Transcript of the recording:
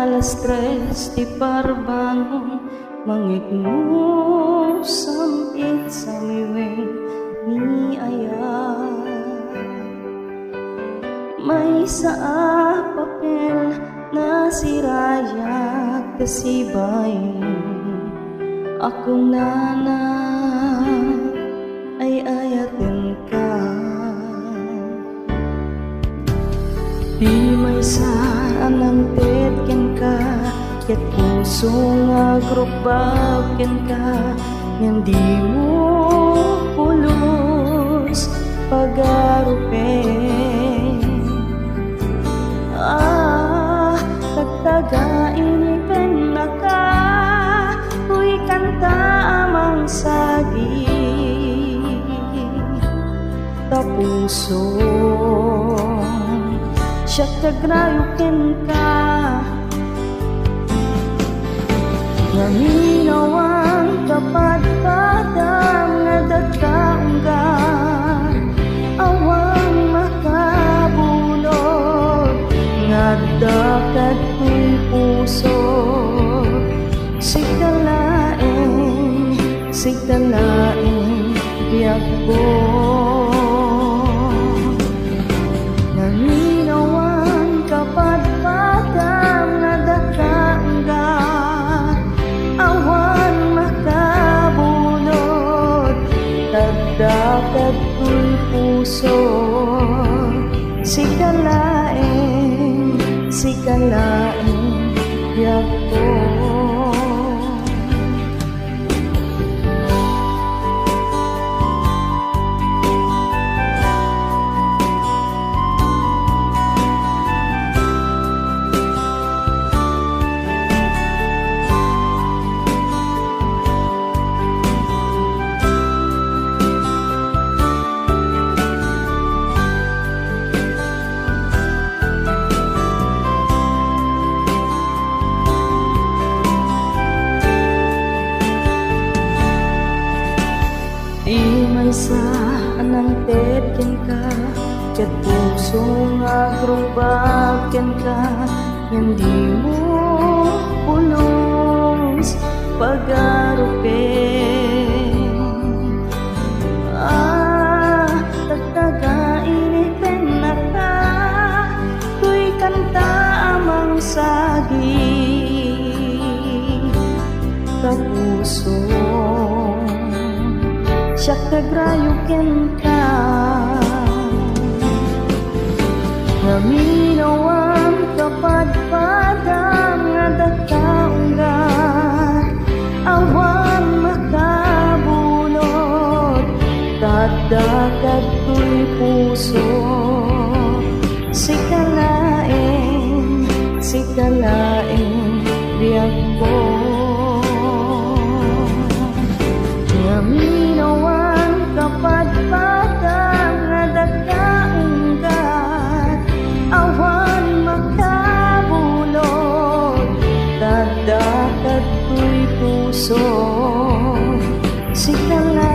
alas 3 di parbangon, mangigmo samit sa miwing ni aya. May saa papel na sirayag kasibay, akong nana ay ayatin ka. Di may saan ang tetken ka, ket puso nga grubagken ka, hindi mo pulos pag-arupen. Tagtagainipen na ka, huy kanta amang sagi, tapuso siya kagrayukin ka. Ngaminawan kapadpadang nadagkaungga, awang makabulog ngadakad kong puso. Sigdalaing biyak ko. Dapat ko'y puso, sikalaing biyak ko. Di may saan ang tetken ka, ket puso nga grubagken ka, hindi mo pulos pag-arupen. Tagtagainipen na ka, tuy kanta amang sagi, tapuso siya kagrayukin ka. Ngaminawan kapadpadang nadagkaungga, awan makabulot tadagad ko'y puso. Sikalaing biyak ko. Ngaminawan kapadpadang nadagkaungga, awan makabulot tadagad ko'y puso. Sikalaing